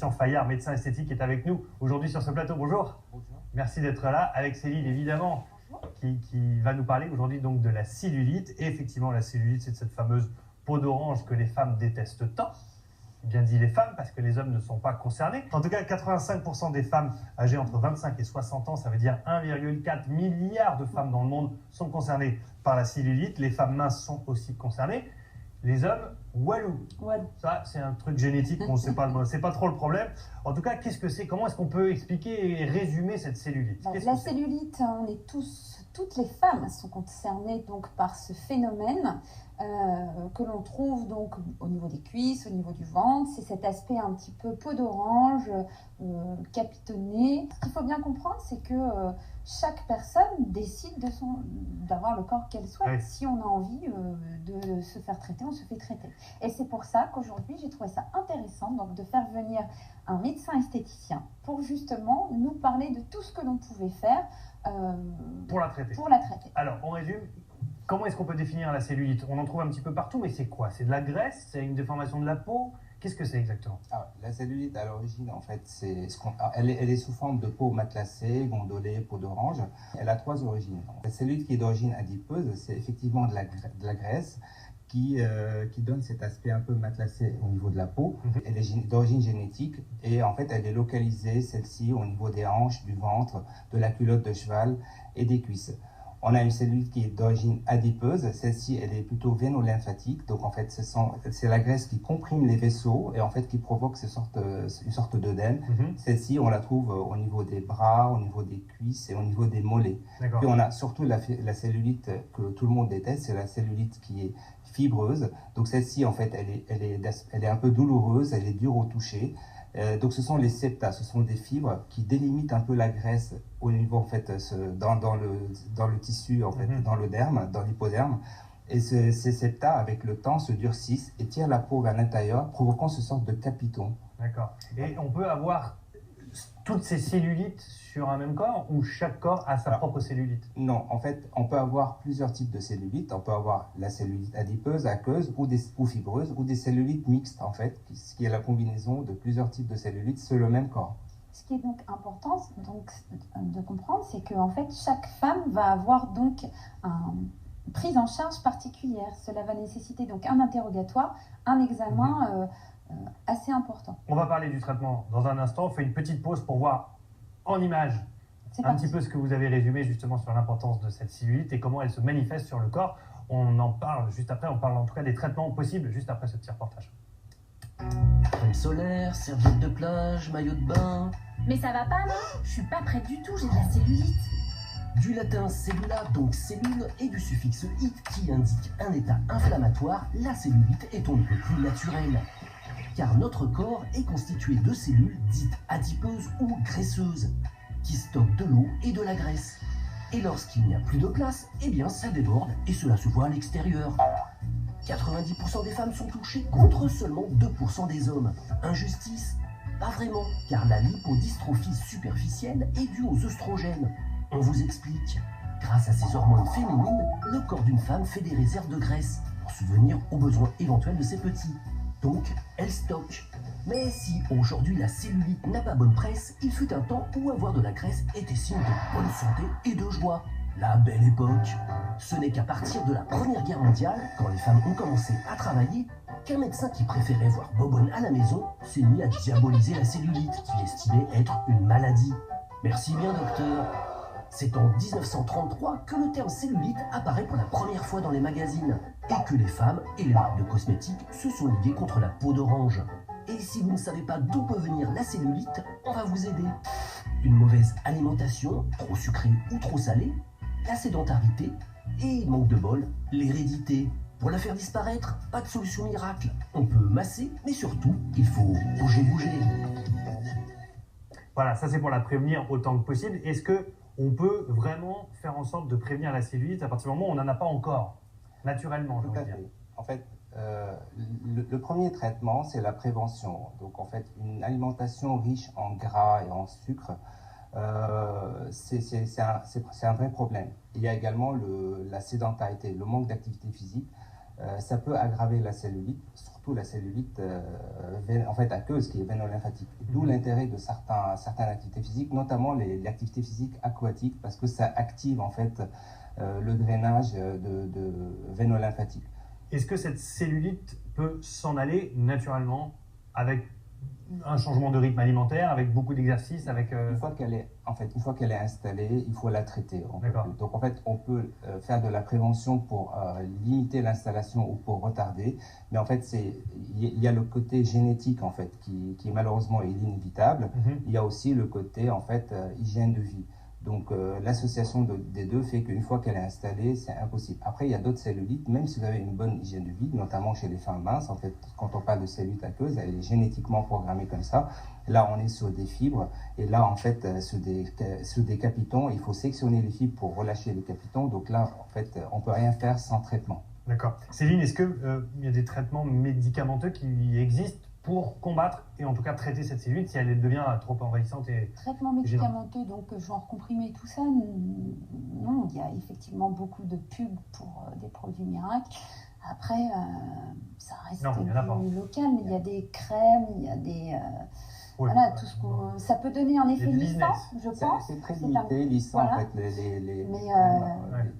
Christian Fayard, médecin esthétique, est avec nous aujourd'hui sur ce plateau. Bonjour. Bonjour. Merci d'être là, avec Céline évidemment, qui va nous parler aujourd'hui donc de la cellulite. Et effectivement, la cellulite, c'est cette fameuse peau d'orange que les femmes détestent tant. Bien dit les femmes, parce que les hommes ne sont pas concernés. En tout cas, 85% des femmes âgées entre 25 et 60 ans, ça veut dire 1,4 milliard de femmes dans le monde sont concernées par la cellulite. Les femmes minces sont aussi concernées. Les hommes, walou. Ça, c'est un truc génétique, bon, c'est pas trop le problème. En tout cas, qu'est-ce que c'est? Comment est-ce qu'on peut expliquer et résumer cette cellulite? La cellulite, on est toutes les femmes sont concernées donc par ce phénomène que l'on trouve donc au niveau des cuisses, au niveau du ventre. C'est cet aspect un petit peu peau d'orange, capitonné. Ce qu'il faut bien comprendre, c'est que chaque personne décide d'avoir le corps qu'elle souhaite. Oui. Si on a envie de se faire traiter, on se fait traiter. Et c'est pour ça qu'aujourd'hui, j'ai trouvé ça intéressant donc, de faire venir un médecin esthéticien pour justement nous parler de tout ce que l'on pouvait faire pour la traiter. Alors, on résume. Comment est-ce qu'on peut définir la cellulite? On en trouve un petit peu partout, mais c'est quoi? C'est de la graisse? C'est une déformation de la peau? Qu'est-ce que c'est exactement? La cellulite, à l'origine, en fait, elle est sous forme de peau matelassée, gondolée, peau d'orange. Elle a trois origines. La cellulite qui est d'origine adipeuse, c'est effectivement de la graisse qui donne cet aspect un peu matelassé au niveau de la peau. Elle est d'origine génétique et en fait, elle est localisée, celle-ci, au niveau des hanches, du ventre, de la culotte de cheval et des cuisses. On a une cellulite qui est d'origine adipeuse. Celle-ci, elle est plutôt véno-lymphatique. Donc, en fait, c'est la graisse qui comprime les vaisseaux et en fait qui provoque une sorte d'œdème. Celle-ci, on la trouve au niveau des bras, au niveau des cuisses et au niveau des mollets. Puis, on a surtout la cellulite que tout le monde déteste. C'est la cellulite qui est fibreuse. Donc, celle-ci, en fait, elle est un peu douloureuse. Elle est dure au toucher. Donc ce sont les septa, ce sont des fibres qui délimitent un peu la graisse au niveau en fait dans le tissu en fait, dans le derme, dans l'hypoderme. Et ces septa avec le temps se durcissent et tirent la peau vers l'intérieur, provoquant ce sorte de capiton. D'accord. Et on peut avoir toutes ces cellulites sur un même corps ou chaque corps a sa propre cellulite? Non, en fait, on peut avoir plusieurs types de cellulites. On peut avoir la cellulite adipeuse, aqueuse ou fibreuse, ou des cellulites mixtes, en fait, qui est la combinaison de plusieurs types de cellulites sur le même corps. Ce qui est donc important de comprendre, c'est que en fait, chaque femme va avoir donc une prise en charge particulière. Cela va nécessiter donc un interrogatoire, un examen assez important. On va parler du traitement dans un instant. On fait une petite pause pour voir en images un petit peu ce que vous avez résumé justement sur l'importance de cette cellulite et comment elle se manifeste sur le corps. On en parle juste après. On parle en tout cas des traitements possibles juste après ce petit reportage. Crème solaire, serviette de plage, maillot de bain. Mais ça va pas, non? Je suis pas prête du tout, j'ai de la cellulite. Du latin cellula, donc cellule, et du suffixe it qui indique un état inflammatoire, la cellulite est on ne peut plus naturelle. Car notre corps est constitué de cellules dites adipeuses ou graisseuses, qui stockent de l'eau et de la graisse. Et lorsqu'il n'y a plus de place, eh bien ça déborde et cela se voit à l'extérieur. 90% des femmes sont touchées contre seulement 2% des hommes. Injustice? Pas vraiment, car la lipodystrophie superficielle est due aux œstrogènes. On vous explique. Grâce à ces hormones féminines, le corps d'une femme fait des réserves de graisse pour subvenir aux besoins éventuels de ses petits. Donc, elle stocke. Mais si aujourd'hui la cellulite n'a pas bonne presse, il fut un temps où avoir de la graisse était signe de bonne santé et de joie. La belle époque. Ce n'est qu'à partir de la Première Guerre mondiale, quand les femmes ont commencé à travailler, qu'un médecin qui préférait voir bobonne à la maison s'est mis à diaboliser la cellulite, qu'il estimait être une maladie. Merci bien, docteur. C'est en 1933 que le terme cellulite apparaît pour la première fois dans les magazines et que les femmes et les marques de cosmétiques se sont liguées contre la peau d'orange. Et si vous ne savez pas d'où peut venir la cellulite, on va vous aider. Une mauvaise alimentation, trop sucrée ou trop salée, la sédentarité et, manque de bol, l'hérédité. Pour la faire disparaître, pas de solution miracle. On peut masser, mais surtout, il faut bouger. Voilà, ça c'est pour la prévenir autant que possible. Est-ce que on peut vraiment faire en sorte de prévenir la cellulite à partir du moment où on n'en a pas encore, naturellement, je veux dire? En fait, le premier traitement, c'est la prévention. Donc, en fait, une alimentation riche en gras et en sucre, c'est un vrai problème. Il y a également la sédentarité, le manque d'activité physique. Ça peut aggraver la cellulite, surtout la cellulite en fait aqueuse qui est véno-lymphatique. D'où l'intérêt de certaines activités physiques, notamment les activités physiques aquatiques, parce que ça active en fait le drainage de véno-lymphatique. Est-ce que cette cellulite peut s'en aller naturellement avec un changement de rythme alimentaire, avec beaucoup d'exercices, avec... Une fois qu'elle est installée, il faut la traiter. Donc en fait, on peut faire de la prévention pour limiter l'installation ou pour retarder, mais en fait, il y a le côté génétique en fait qui malheureusement est inévitable. Il y a aussi le côté en fait hygiène de vie. Donc l'association des deux fait qu'une fois qu'elle est installée, c'est impossible. Après, il y a d'autres cellulites, même si vous avez une bonne hygiène de vie, notamment chez les femmes minces, en fait, quand on parle de cellulite aqueuse, elle est génétiquement programmée comme ça. Là, on est sur des fibres, et là, en fait, sur des capitons, il faut sectionner les fibres pour relâcher les capitons. Donc là, en fait, on peut rien faire sans traitement. D'accord. Céline, est-ce qu'il y a des traitements médicamenteux qui existent pour combattre et en tout cas traiter cette cellulite si elle devient trop envahissante et traitement médicamenteux, donc genre comprimé, tout ça, non, il y a effectivement beaucoup de pubs pour des produits miracles. Après, ça reste plus local, mais il y a des crèmes, il y a des... voilà, tout ce qu'on... Ça peut donner un effet lissant, je pense. C'est très limité, lissant, en fait.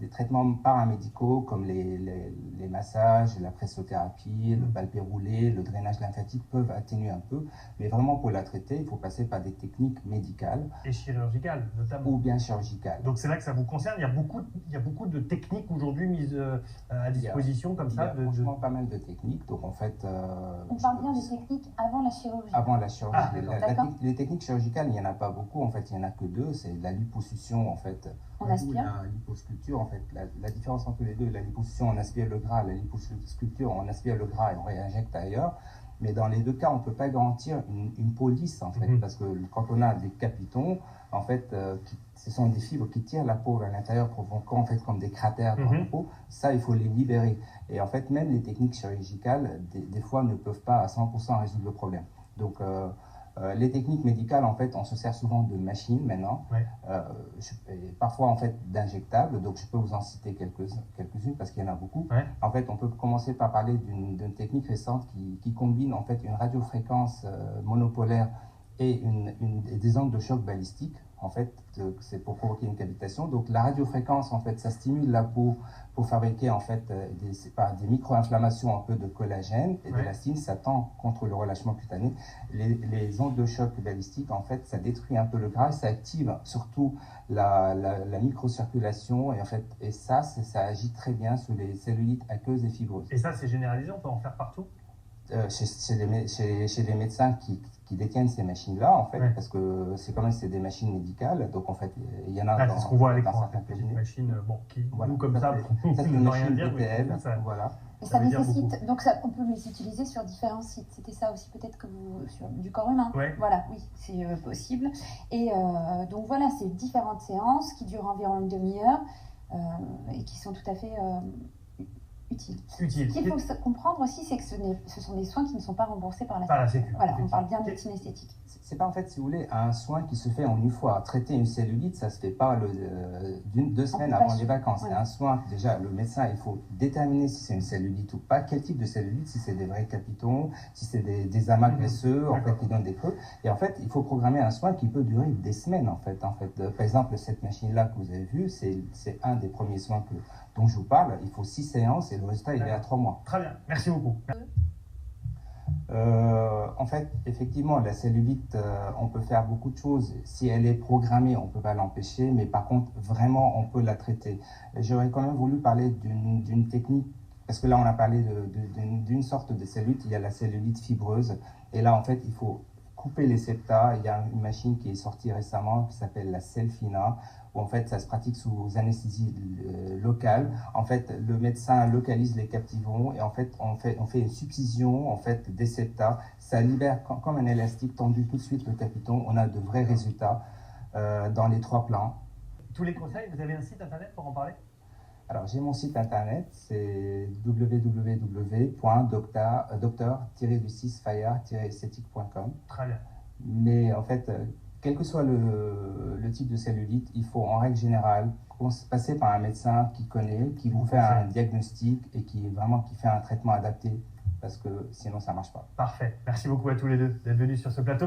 Les traitements paramédicaux comme les massages, la pressothérapie, le palpé roulé, le drainage lymphatique peuvent atténuer un peu. Mais vraiment, pour la traiter, il faut passer par des techniques médicales. Et chirurgicales, notamment. Ou bien chirurgicales. Donc c'est là que ça vous concerne. Il y a beaucoup de techniques aujourd'hui mises à disposition comme ça. Il y a franchement pas mal de techniques. Donc en fait... on parle bien des techniques avant la chirurgie. Avant la chirurgie. Les techniques chirurgicales, il n'y en a pas beaucoup, en fait, il n'y en a que deux, c'est la liposuction, en fait, on aspire. La liposculpture, en fait, la différence entre les deux, la liposuction, on aspire le gras, la liposculpture, on aspire le gras et on réinjecte ailleurs, mais dans les deux cas, on ne peut pas garantir une peau lisse, en fait, parce que quand on a des capitons, en fait, ce sont des fibres qui tirent la peau vers l'intérieur, provoquant, en fait, comme des cratères dans la peau, ça, il faut les libérer, et en fait, même les techniques chirurgicales, des fois, ne peuvent pas à 100% résoudre le problème. Donc, les techniques médicales, en fait, on se sert souvent de machines maintenant, parfois en fait d'injectables, donc je peux vous en citer quelques-unes parce qu'il y en a beaucoup. En fait, on peut commencer par parler d'une technique récente qui combine en fait une radiofréquence monopolaire et des ondes de choc balistique. En fait, c'est pour provoquer une cavitation. Donc la radiofréquence, en fait, ça stimule la peau pour fabriquer en fait des micro-inflammations un peu de collagène et d'élastine. Ça tend contre le relâchement cutané. Les ondes de choc balistique, en fait, ça détruit un peu le gras et ça active surtout la microcirculation et ça agit très bien sur les cellulites aqueuses et fibreuses. Et ça, c'est généralisé, on peut en faire partout? Chez les médecins qui détiennent ces machines-là, en fait, parce que c'est des machines médicales, donc en fait, il y en a c'est ce qu'on voit à l'écran, une machine, qui nous comme ça, c'est une machine dire, BTL, voilà. Et ça nécessite, donc ça, on peut les utiliser sur différents sites. C'était ça aussi peut-être sur du corps humain. Voilà, oui, c'est possible. Et donc voilà, c'est différentes séances qui durent environ une demi-heure et qui sont tout à fait utiles. Ce qu'il faut comprendre aussi, c'est que ce sont des soins qui ne sont pas remboursés par la Sécu. Voilà, on parle bien de médecine esthétique. C'est pas en fait, si vous voulez, un soin qui se fait en une fois. Traiter une cellulite, ça se fait pas 2 semaines avant les vacances. C'est un soin, déjà, le médecin, il faut déterminer si c'est une cellulite ou pas, quel type de cellulite, si c'est des vrais capitons, si c'est des amas graisseux, en fait, qui donnent des creux. Et en fait, il faut programmer un soin qui peut durer des semaines, en fait. Par exemple, cette machine-là que vous avez vue, c'est un des premiers soins dont je vous parle. Il faut 6 séances et le résultat, il est à 3 mois. Très bien, merci beaucoup. En fait, effectivement, la cellulite, on peut faire beaucoup de choses. Si elle est programmée, on ne peut pas l'empêcher, mais par contre, vraiment, on peut la traiter. J'aurais quand même voulu parler d'une technique, parce que là, on a parlé d'une sorte de cellulite. Il y a la cellulite fibreuse, et là, en fait, il faut couper les septa. Il y a une machine qui est sortie récemment qui s'appelle la Selfina, où en fait ça se pratique sous anesthésie locale. En fait, le médecin localise les captivons et en fait on fait une subcision en fait des septa. Ça libère comme un élastique tendu tout de suite le capiton. On a de vrais résultats dans les 3 plans. Tous les conseils, vous avez un site internet pour en parler? Alors j'ai mon site internet, c'est www.docteur-fire-esthétique.com. Très bien. Mais en fait, quel que soit le type de cellulite, il faut en règle générale passer par un médecin qui connaît, qui vous fait un diagnostic et qui fait un traitement adapté parce que sinon ça marche pas. Parfait. Merci beaucoup à tous les deux d'être venus sur ce plateau.